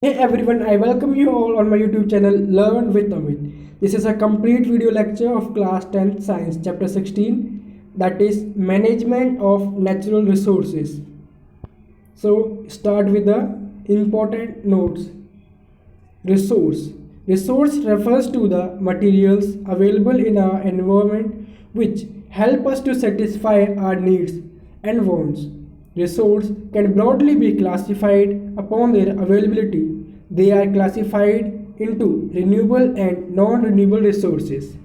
Hey everyone, I welcome you all on my YouTube channel Learn with Amit. This is a complete video lecture of class 10th science chapter 16, that is management of natural resources. So start with the important notes. Resource. Resource refers to the materials available in our environment which help us to satisfy our needs and wants. Resource can broadly be classified upon their availability. They are classified into renewable and non-renewable resources.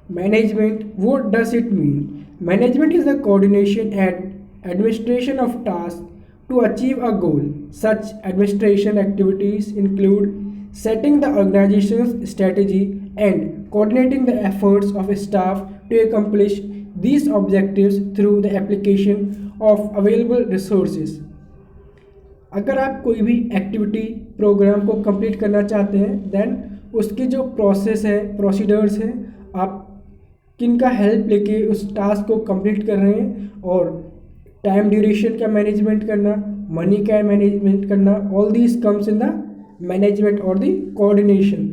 Management, what does it mean? Management is the coordination and administration of tasks to achieve a goal. Such administration activities include setting the organization's strategy and coordinating the efforts of staff to accomplish these objectives through the application of available resources. अगर आप कोई भी activity programme को complete करना चाहते हैं then उसकी जो प्रोसेस है प्रोसीडर्स हैं आप किन का हेल्प लेके उस टास्क को कंप्लीट कर रहे हैं और टाइम ड्यूरेशन का मैनेजमेंट करना मनी का मैनेजमेंट करना all these comes in the management और the coordination.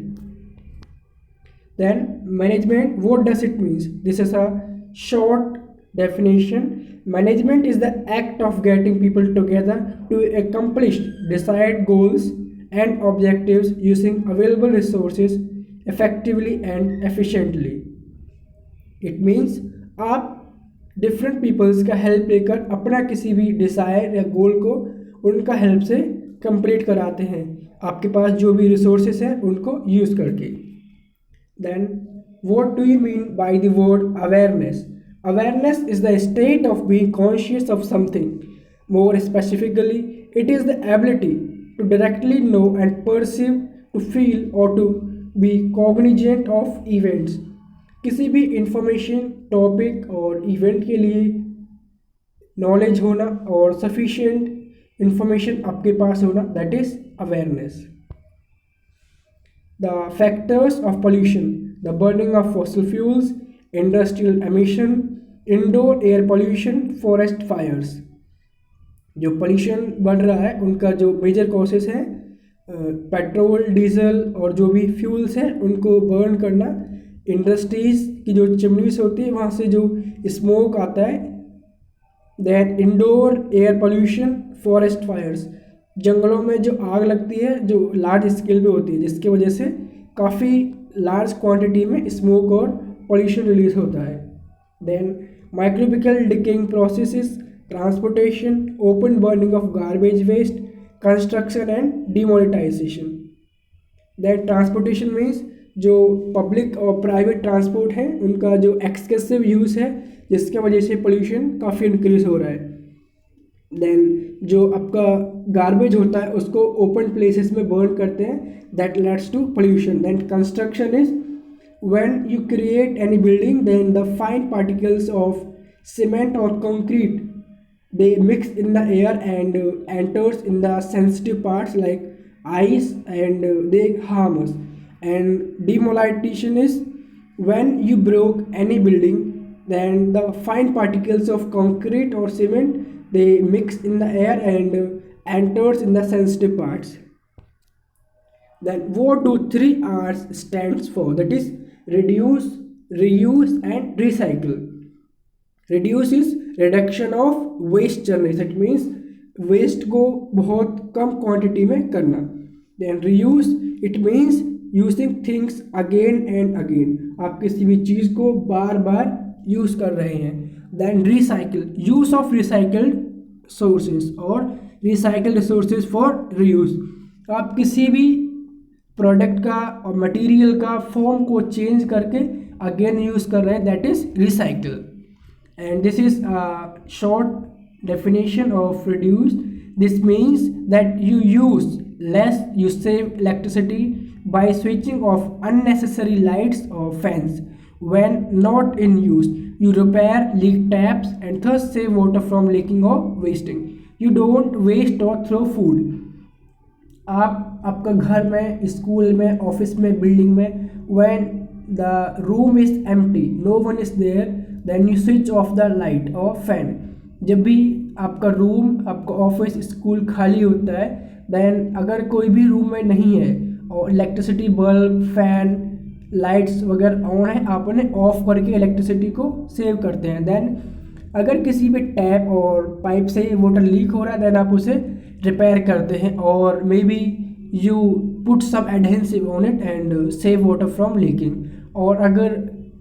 Then management, what does it means? This is a short definition. Management is the act of getting people together to accomplish desired goals and objectives using available resources effectively and efficiently. It means आप different peoples का help लेकर अपना किसी भी desire या गोल को उनका help से कंप्लीट कराते हैं आपके पास जो भी रिसोर्सेस हैं उनको यूज़ करके. Then, what do you mean by the word awareness? Awareness is the state of being conscious of something. More specifically, it is the ability to directly know and perceive, to feel, or to be cognizant of events. किसी भी information topic और event के लिए knowledge होना और sufficient information आपके पास होना, that is awareness. The factors of pollution: the burning of fossil fuels, industrial emission, indoor air pollution, forest fires. जो पोल्यूशन बढ़ रहा है उनका जो मेजर कॉसेस हैं पेट्रोल डीजल और जो भी फ्यूल्स हैं उनको बर्न करना, इंडस्ट्रीज़ की जो चिमनीज होती है वहाँ से जो स्मोक आता है. Then indoor air pollution, forest fires, जंगलों में जो आग लगती है जो लार्ज स्केल पे होती है जिसकी वजह से काफ़ी लार्ज क्वांटिटी में स्मोक और पोल्यूशन रिलीज होता है. Then microbial decaying processes, transportation, open burning of garbage waste, construction and demonetization. That transportation means जो पब्लिक और प्राइवेट ट्रांसपोर्ट है उनका जो एक्सकेसिव यूज़ है जिसके वजह से पोल्यूशन काफ़ी इंक्रीज हो रहा है. देन जो आपका गार्बेज होता है उसको ओपन प्लेसेस में बर्न करते हैं, that leads to pollution. Then construction is when you create any building then the fine particles of cement और concrete they mix in the air and enters in the sensitive parts like eyes and they harm us. And demolition is when you broke any building then the fine particles of concrete or cement they mix in the air and enters in the sensitive parts. Then what do 3 R's stands for? That is reduce, reuse and recycle. Reduce is reduction of waste generation, that means waste को बहुत कम quantity में करना. Then reuse, it means using things again and again, आप किसी भी चीज़ को बार बार use कर रहे हैं. Then recycle, use of recycled sources और रिसाइकल रिसोर्सेज फॉर रीयूज, आप किसी भी प्रोडक्ट का और मटेरियल का फॉर्म को चेंज करके अगेन यूज़ कर रहे हैं, that is recycle. And this is short definition of reduce. This means that you use less, you save electricity by switching off unnecessary lights or fans when not in use. You repair leak taps and thus save water from leaking or wasting. You don't waste or throw food. आप आपका घर में, school में, office में, building में, when the room is empty, no one is there, then you switch off the light or fan. जब भी आपका रूम, आपका ऑफिस, स्कूल खाली होता है देन अगर कोई भी रूम में नहीं है और इलेक्ट्रिसिटी, बल्ब, फैन, लाइट्स वगैरह ऑन है, आप उन्हें ऑफ करके इलेक्ट्रिसिटी को सेव करते हैं। देन अगर किसी भी टैप और पाइप से वाटर लीक हो रहा है, देन आप उसे रिपेयर करते हैं, और maybe you put some adhesive on it and save water from leaking. और अगर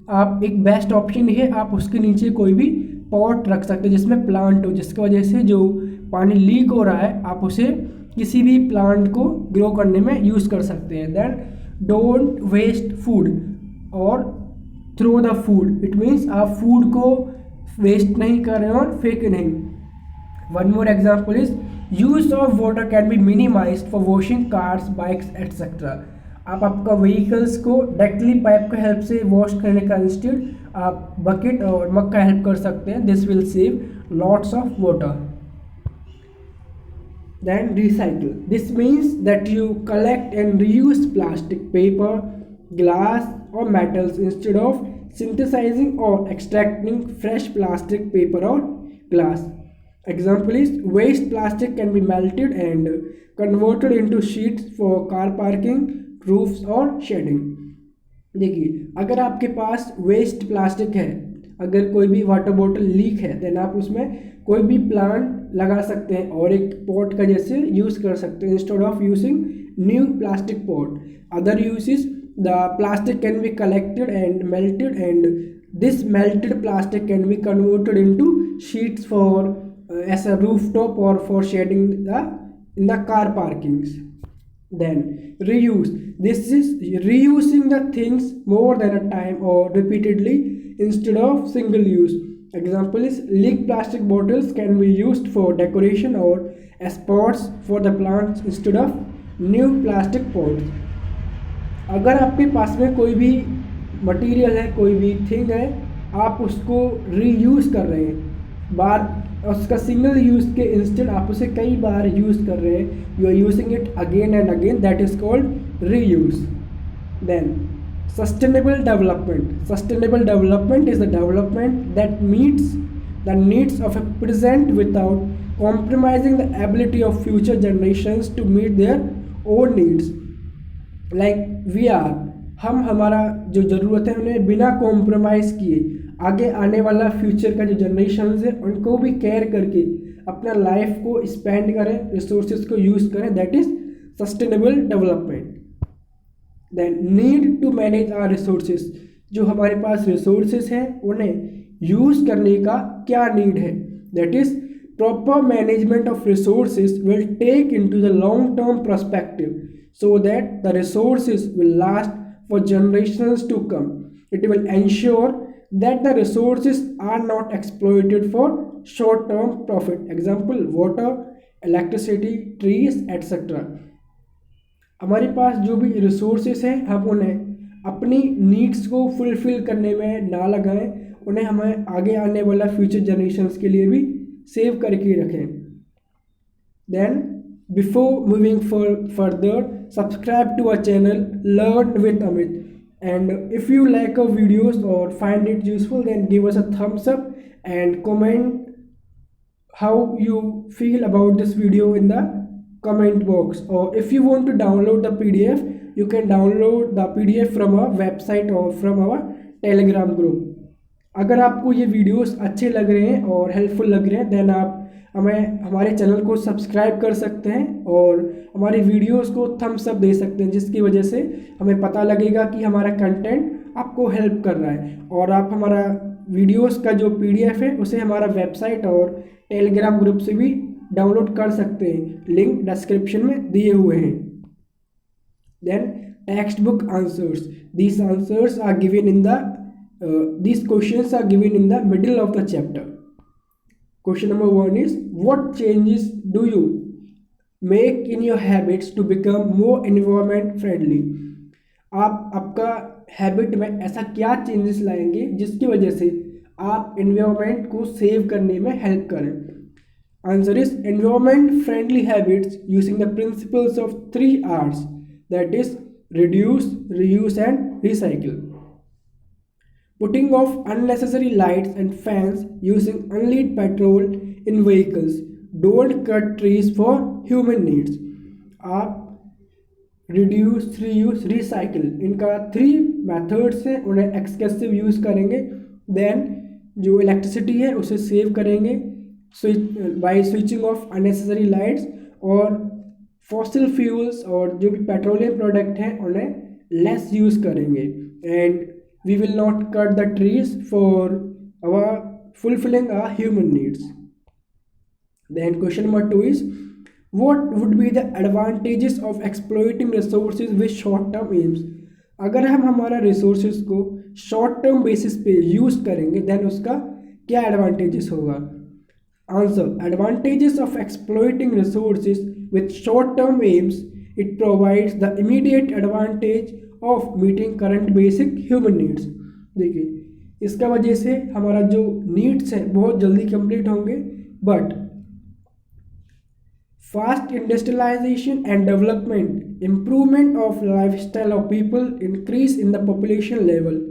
आप, एक बेस्ट ऑप्शन है, आप उसके नीचे कोई भी पॉट रख सकते हैं जिसमें प्लांट हो, जिसकी वजह से जो पानी लीक हो रहा है आप उसे किसी भी प्लांट को ग्रो करने में यूज़ कर सकते हैं। देन डोंट वेस्ट फूड और throw the food, it means आप फूड को वेस्ट नहीं कर रहे हो और फेंक नहीं। One more example is use of water can be minimise for washing cars, bikes etcetera. आप आपका व्हीकल्स को डायरेक्टली पाइप का हेल्प से वॉश करने का इंस्टेड आप बकेट और मग का हेल्प कर सकते हैं। This will save lots of water. Then recycle. This means that you collect and reuse plastic, paper, glass or metals instead of synthesizing or extracting fresh plastic, paper or glass. Example is waste plastic can be melted and converted into sheets for car parking, roofs or shading. देखिए, अगर आपके पास waste plastic है, अगर कोई भी water bottle leak है, then आप उसमें कोई भी प्लांट लगा सकते हैं और एक पॉट का जैसे यूज़ कर सकते हैं instead of using new plastic pot. Other uses, the plastic can be collected and melted and this melted plastic can be converted into sheets for as a roof top और for shading in the car parkings. Then reuse. This is reusing the things more than a time or repeatedly instead of single use. Example is leaked plastic bottles can be used for decoration or as pots for the plants instead of new plastic pots. अगर आपके पास में कोई भी material है, कोई भी thing है, आप उसको रीयूज़ कर रहे हैं, बार उसका सिंगल यूज़ के इंस्टेड आप उसे कई बार यूज़ कर रहे हैं, you are using it again and again, that is called reuse. Then sustainable development. Sustainable development is the development that meets the needs of a present without compromising the ability of future generations to meet their own needs. Like we are, हम हमारा जो ज़रूरत है उन्हें बिना compromise किए आगे आने वाला फ्यूचर का जो जनरेशन है उनको भी केयर करके अपना लाइफ को स्पेंड करें, रिसोर्सेज को यूज़ करें, that is sustainable development. Then need to manage our resources, जो हमारे पास रिसोर्सेज हैं उन्हें यूज़ करने का क्या नीड है, that is proper management of resources will take into the long term perspective so that the resources will last for generations to come. It will ensure that the resources are not exploited for short-term profit. Example, water, electricity, trees, etc. हमारे पास जो भी resources हैं हम उन्हें अपनी needs को fulfil करने में ना लगाएं, उन्हें हमें आगे आने वाला फ्यूचर जनरेशन्स के लिए भी सेव करके रखें. Then before moving further subscribe to our channel learn with Amit. And if you like our videos or find it useful, then give us a thumbs up and comment how you feel about this video in the comment box. Or if you want to download the PDF, you can download the PDF from our website or from our Telegram group. अगर आपको ये videos अच्छे लग रहे हैं और helpful लग रहे हैं, देन आप हमें हमारे चैनल को सब्सक्राइब कर सकते हैं और हमारी वीडियोस को थम्स अप दे सकते हैं, जिसकी वजह से हमें पता लगेगा कि हमारा कंटेंट आपको हेल्प कर रहा है. और आप हमारा वीडियोस का जो PDF है उसे हमारा वेबसाइट और टेलीग्राम ग्रुप से भी डाउनलोड कर सकते हैं, लिंक डिस्क्रिप्शन में दिए हुए हैं. Then textbook answers. These answers are given in the these questions are given in the middle of the chapter. Question number 1 is, what changes do you make in your habits to become more environment friendly? आप आपका habit में ऐसा क्या changes लाएंगे जिसकी वजह से आप एनवायरनमेंट को सेव करने में हेल्प करें? Answer is environment friendly habits using the principles of 3 R's, that is reduce, reuse and recycle. Putting off unnecessary lights and fans, using unlit petrol in vehicles. Don't cut trees for human needs. आप reduce, reuse, recycle, इनका 3 methods हैं, उन्हें excessive use करेंगे। Then जो electricity है उसे save करेंगे by switching off unnecessary lights, और फॉसिल फ्यूल्स और जो भी पेट्रोलियम प्रोडक्ट हैं उन्हें लेस यूज़ करेंगे। And we will not cut the trees for our fulfilling our human needs. Then question number 2 is, what would be the advantages of exploiting resources with short term aims? अगर हम हमारा resources को short term basis पे use करेंगे then उसका क्या advantages होगा? Answer, advantages of exploiting resources with short term AIIMS, it provides the immediate advantage of meeting current basic human needs. देखिए, इसका वजह से हमारा जो नीड्स है बहुत जल्दी कंप्लीट होंगे, but fast industrialisation and development, improvement of lifestyle of people, increase in the population level,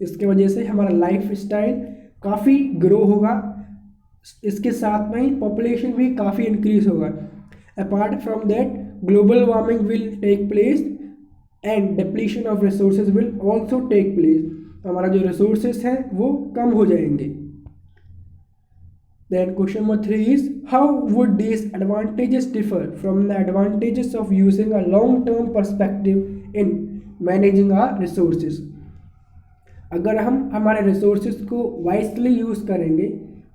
इसके वजह से हमारा लाइफ स्टाइल काफ़ी ग्रो होगा, इसके साथ में ही पॉपुलेशन भी काफ़ी इंक्रीज होगा। Apart from that, global warming will take place and depletion of resources will also take place, हमारा जो रिसोर्सेस हैं वो कम हो जाएंगे। Then question number 3 is, how would this advantages differ from the advantages of using a long term perspective in managing our resources? अगर हम हमारे रिसोर्सेज को वाइजली यूज़ करेंगे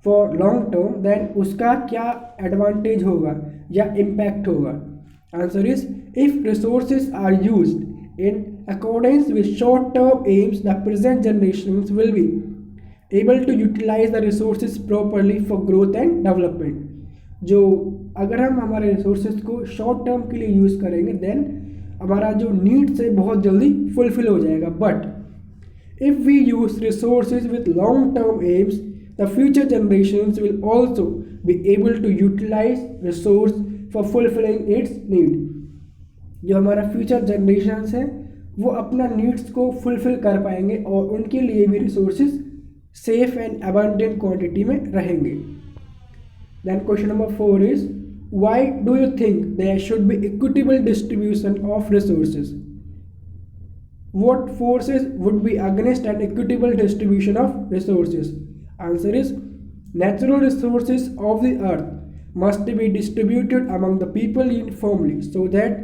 फॉर लॉन्ग टर्म, देन उसका क्या एडवांटेज होगा या इम्पैक्ट होगा? Answer is, if resources are used in accordance with short-term aims, the present generations will be able to utilize the resources properly for growth and development. जो अगर हम हमारे resources को शॉर्ट टर्म के लिए यूज़ करेंगे then हमारा जो नीड्स है बहुत जल्दी फुलफिल हो जाएगा। But if we use resources with long term aims, the future generations will also be able to utilise resource for fulfilling its need. जो हमारा फ्यूचर जनरेशन्स हैं वो अपना नीड्स को फुलफिल कर पाएंगे और उनके लिए भी resources safe and abundant quantity में रहेंगे। Then question number 4 is, why do you think there should be equitable distribution of resources? What forces would be against an equitable distribution of resources? Answer is, natural resources of the earth must be distributed among the people uniformly so that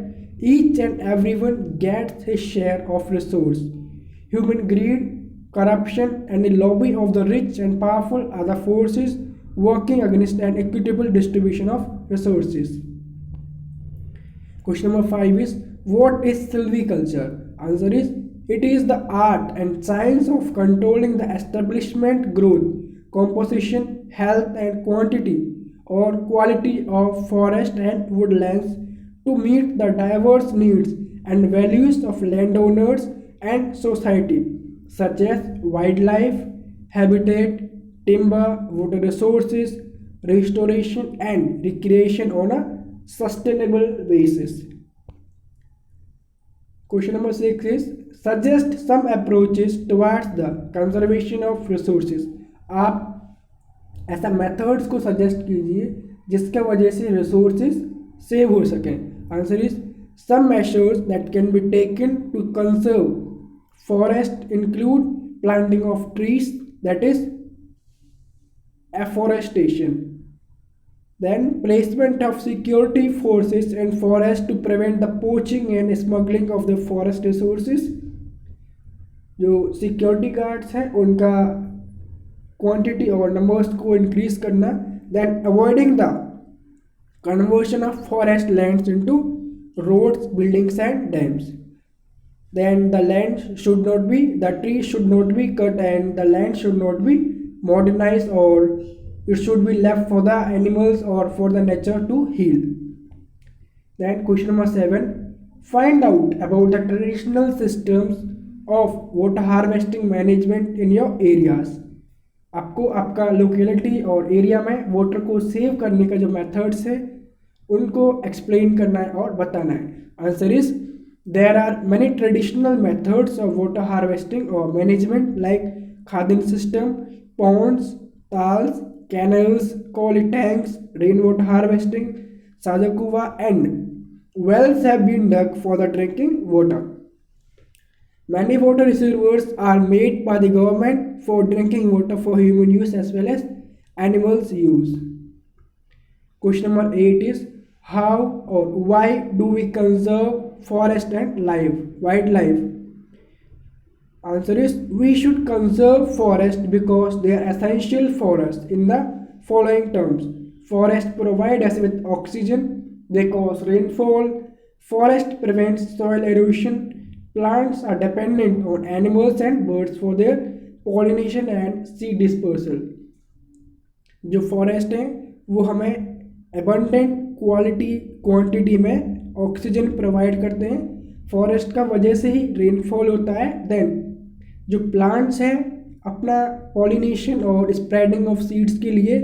each and everyone gets his share of resource. Human greed, corruption, and the lobby of the rich and powerful are the forces working against an equitable distribution of resources. Question number 5 is, what is silviculture? Answer is, it is the art and science of controlling the establishment, growth, composition, health, and quantity or quality of forest and woodlands to meet the diverse needs and values of landowners and society, such as wildlife, habitat, timber, water resources, restoration and recreation on a sustainable basis. Question number 6 is, suggest some approaches towards the conservation of resources. आप ऐसा methods को suggest कीजिए जिसके वजह से resources save हो सकें। Answer is, some measures that can be taken to conserve forest include planting of trees, that is afforestation, then placement of security forces in forest to prevent the poaching and smuggling of the forest resources, जो security guards हैं उनका quantity और numbers को increase करना, then avoiding the conversion of forest lands into roads, buildings and dams, then the land should not be, the tree should not be cut and the land should not be modernised और it should be left for the animals और for the nature to heal. Then question number 7, find out about the traditional systems of water harvesting management in your areas. आपको आपका locality और area में water को save करने का जो methods है उनको एक्सप्लेन करना है और बताना है। Answer is, there are many traditional methods of water harvesting और management like khadin system, ponds, ताल्स, कैनल्स, कॉली टैंक्स, रेन वाटर हार्वेस्टिंग, साजा कुआ and Wells have been dug for the drinking water. Many water reservoirs are made by the government for drinking water for human use as well as animals use. Question number 8 is how or why do we conserve forest and wildlife? Answer is we should conserve forest because they are essential for us in the following terms. Forest provide us with oxygen, they cause rainfall, forest prevents soil erosion, plants are dependent on animals and birds for their pollination and seed dispersal. जो forest हैं वो हमें abundant quantity में oxygen provide करते हैं, forest का वजह से ही रेनफॉल होता है। देन जो प्लांट्स हैं अपना पॉलिनेशन और स्प्रेडिंग ऑफ सीड्स के लिए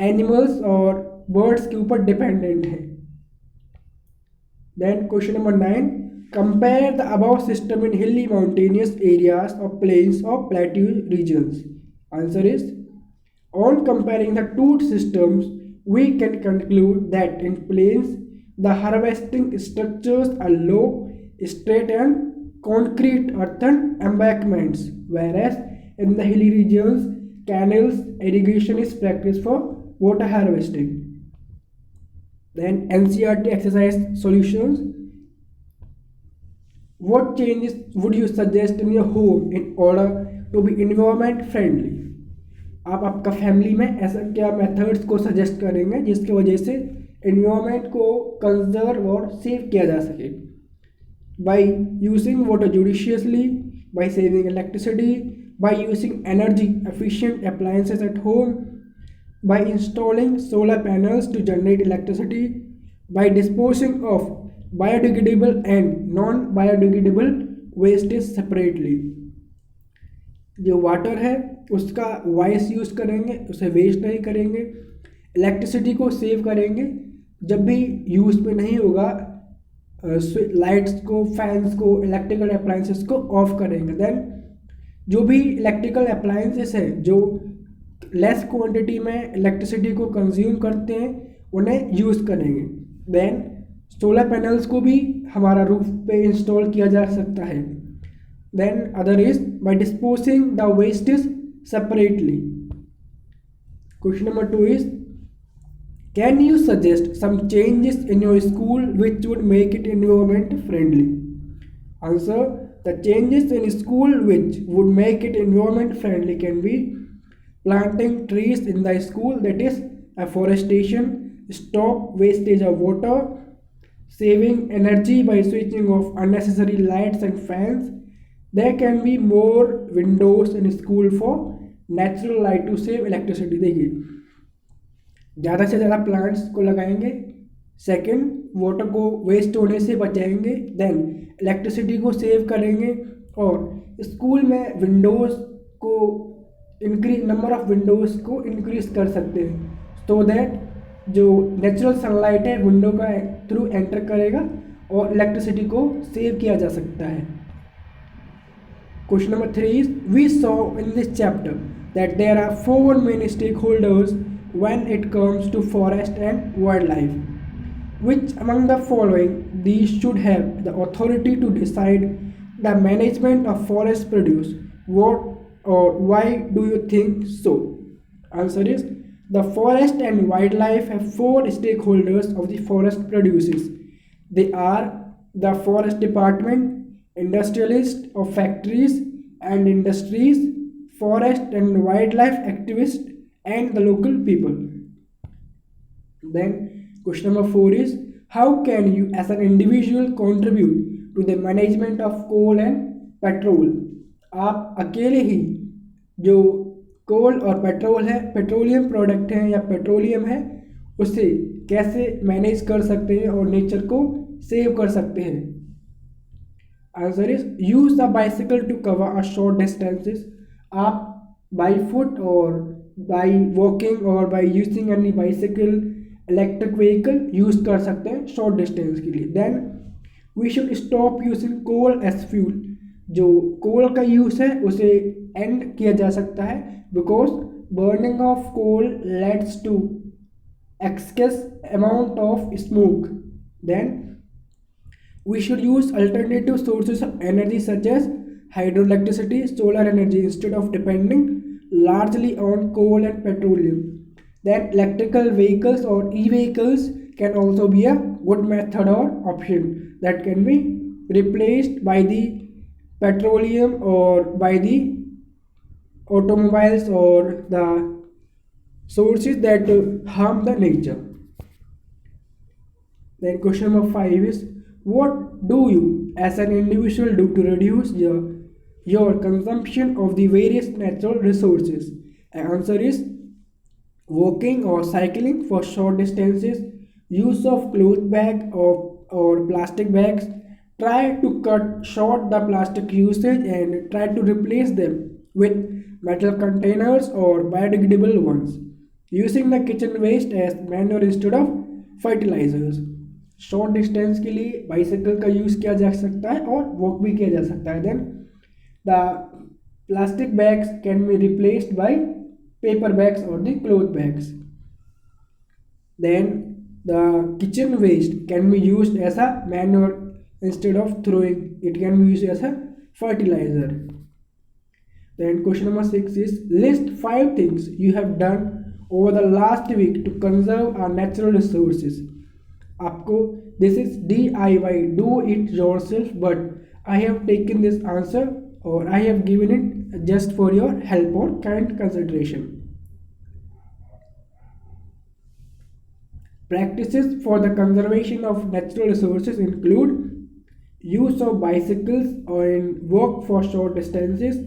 एनिमल्स और बर्ड्स के ऊपर डिपेंडेंट हैं। Then question number 9, compare the above system in hilly mountainous areas of plains of plateau regions. Answer is on comparing the two systems, we can conclude that in plains, the harvesting structures are low, straight and concrete earthen embankments, whereas in the hilly regions, canals, irrigation is practiced for water harvesting. Then NCERT exercise solutions. What changes would you suggest in your home in order to be environment friendly? आप आपका family में ऐसा क्या methods को suggest करेंगे जिसकी वजह से एनवायरनमेंट को कंजर्व और सेव किया जा सके? By using water judiciously, by saving electricity, by using energy efficient appliances at home, by installing solar panels to generate electricity, by disposing of biodegradable and non biodegradable wastage separately. जो water है उसका vice use करेंगे, उसे waste नहीं करेंगे, electricity को save करेंगे, जब भी यूज़ में नहीं होगा लाइट्स को, फैंस को, इलेक्ट्रिकल अप्लायंसेस को ऑफ करेंगे। देन जो भी इलेक्ट्रिकल अप्लायंसेस है जो लेस क्वांटिटी में इलेक्ट्रिसिटी को कंज्यूम करते हैं उन्हें यूज़ करेंगे। देन सोलर पैनल्स को भी हमारा रूफ पे इंस्टॉल किया जा सकता है। Then other is by disposing the wastes separately. Question number 2 is, can you suggest some changes in your school which would make it environment friendly? Answer, the changes in school which would make it environment friendly can be planting trees in the school, that is afforestation, stop wastage of water, saving energy by switching off unnecessary lights and fans. There can be more windows in school for natural light to save electricity. देखिए ज़्यादा से ज़्यादा plants को लगाएंगे, second water को waste होने से बचाएंगे, देन इलेक्ट्रिसिटी को सेव करेंगे और स्कूल में विंडोज़ को नंबर ऑफ विंडोज़ को इंक्रीज कर सकते हैं सो दैट जो नेचुरल सनलाइट है विंडो का थ्रू एंटर करेगा और इलेक्ट्रिसिटी को सेव किया जा सकता है। Question number 3 is, we saw in this chapter that there are 4 main stakeholders when it comes to forest and wildlife. Which among the following these should have the authority to decide the management of forest produce? What or why do you think so? Answer is, the forest and wildlife have 4 stakeholders of the forest produces. They are the forest department, industrialists of factories and industries, forest and wildlife activists, and the local people. Then question number 4 is, how can you as an individual contribute to the management of coal and petrol? आप अकेले ही जो कोल और petrol है, petroleum product है या petroleum है, उसे कैसे मैनेज कर सकते हैं और नेचर को सेव कर सकते हैं? Answer is, use the bicycle to cover a short distances. आप बाई फुट और बाई वॉकिंग और by using any bicycle, electric vehicle use कर सकते हैं शॉर्ट डिस्टेंस के लिए। Then we should stop using coal as fuel. जो coal का यूज़ है उसे एंड किया जा सकता है because burning of coal leads to excess amount of smoke. Then We should use alternative sources of energy such as hydroelectricity, solar energy instead of depending largely on coal and petroleum. Then electrical vehicles or e-vehicles can also be a good method or option that can be replaced by the petroleum or by the automobiles or the sources that harm the nature. Then question number 5 is, what do you as an individual do to reduce your consumption of the various natural resources? Answer is walking or cycling for short distances, use of cloth bag or plastic bags. Try to cut short the plastic usage and try to replace them with metal containers or biodegradable ones. Using the kitchen waste as manure instead of fertilizers. Short distance के लिए bicycle का use किया जा सकता है और walk भी किया जा सकता है. Then the plastic bags can be replaced by paper bags और the cloth bags. Then the kitchen waste can be used as a manure instead of throwing. It can be used as a fertilizer. Then question number 6 is, list 5 things you have done over the last week to conserve our natural resources. आपको this is DIY, do it yourself, but I have taken this answer or I have given it just for your help or kind consideration. Practices for the conservation of natural resources include use of bicycles or in walk for short distances,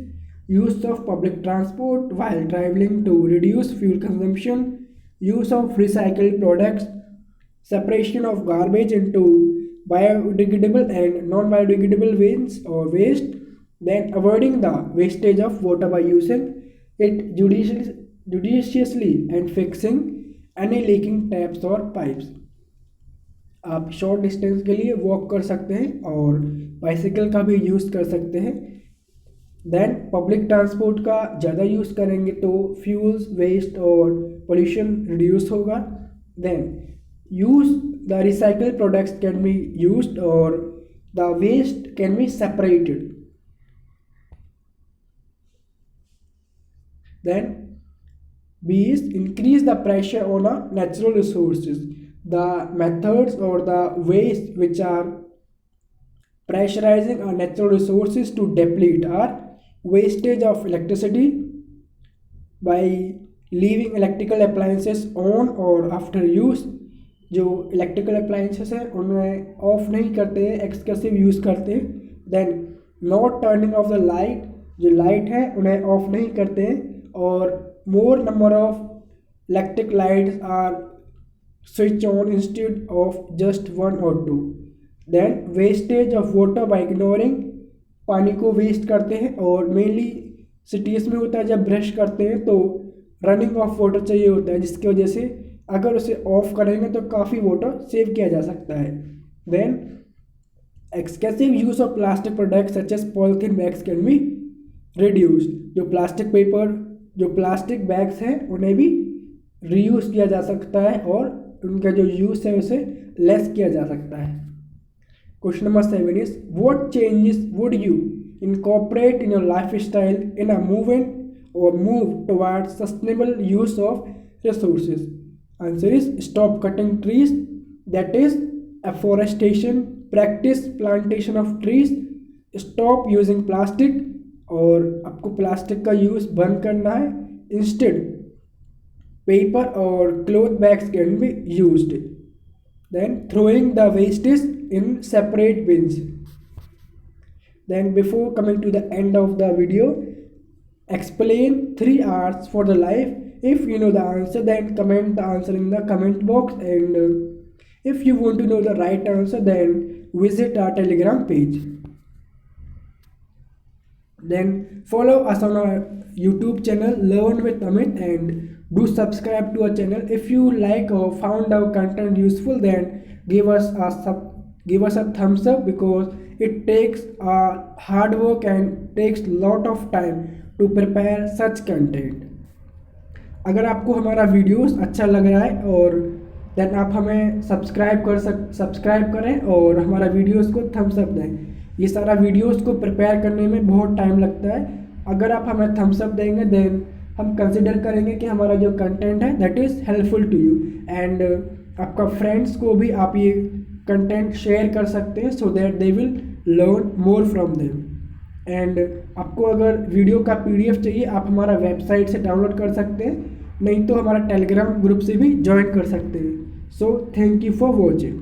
use of public transport while traveling to reduce fuel consumption, use of recycled products, separation of garbage into biodegradable and non-biodegradable waste, then avoiding the wastage of water by using it judiciously and fixing any leaking taps or pipes. आप short distance के लिए walk कर सकते हैं और bicycle का भी use कर सकते हैं. देन पब्लिक ट्रांसपोर्ट का ज़्यादा यूज़ करेंगे तो फ्यूल्स वेस्ट और पोल्यूशन रिड्यूस होगा. Then use the recycle products can be used और the waste can be separated. Then B is increase the pressure on our natural resources. The methods or the ways which are pressurizing our natural resources to deplete are wastage of electricity by leaving electrical appliances on or after use. जो electrical appliances हैं उन्हें of नहीं करते हैं, एक्सकेसिव use करते हैं. Then not turning off the light, जो light है उन्हें ऑफ नहीं करते हैं और more number of electric lights are switched on instead of just one or two. Then wastage of water by ignoring, पानी को वेस्ट करते हैं और मेनली सिटीज़ में होता है जब ब्रश करते हैं तो रनिंग ऑफ वाटर चाहिए होता है, जिसकी वजह से अगर उसे ऑफ करेंगे तो काफ़ी वाटर सेव किया जा सकता है. Then excessive use of plastic products such as polythene bags can be reduced. जो प्लास्टिक पेपर जो प्लास्टिक बैग्स हैं उन्हें भी रीयूज़ किया जा सकता है और उनका जो यूज़ है उसे लेस किया जा सकता है. Question number 7 is, what changes would you incorporate in your lifestyle in a movement और move toward sustainable use of resources. Answer is stop cutting trees, that is afforestation, practice plantation of trees, stop using plastic और आपको plastic का use बंद करना है. Instead paper और cloth bags can be used. Then throwing the wastage in separate bins. Then before coming to the end of the video, explain 3 R's for the life. If you know the answer then comment the answer in the comment box and if you want to know the right answer then visit our Telegram page. Then follow us on our YouTube channel Learn with Amit and do subscribe to our channel. If you like or found our content useful, then give us a thumbs up because it takes hard work and takes lot of time to prepare such content. अगर आपको हमारा videos अच्छा लग रहा है और then आप हमें सब्सक्राइब करें और हमारा वीडियोस को थम्स अप दें। ये सारा वीडियोस को प्रिपेयर करने में बहुत टाइम लगता है। अगर आप हमें थम्स अप देंगे देन हम कंसिडर करेंगे कि हमारा जो कंटेंट है that is helpful to you, and आपका फ्रेंड्स को भी आप ये कंटेंट शेयर कर सकते हैं so that they will learn more from them. And आपको अगर वीडियो का PDF चाहिए आप हमारा वेबसाइट से डाउनलोड कर सकते हैं, नहीं तो हमारा टेलीग्राम ग्रुप से भी ज्वाइन कर सकते हैं। So thank you for watching.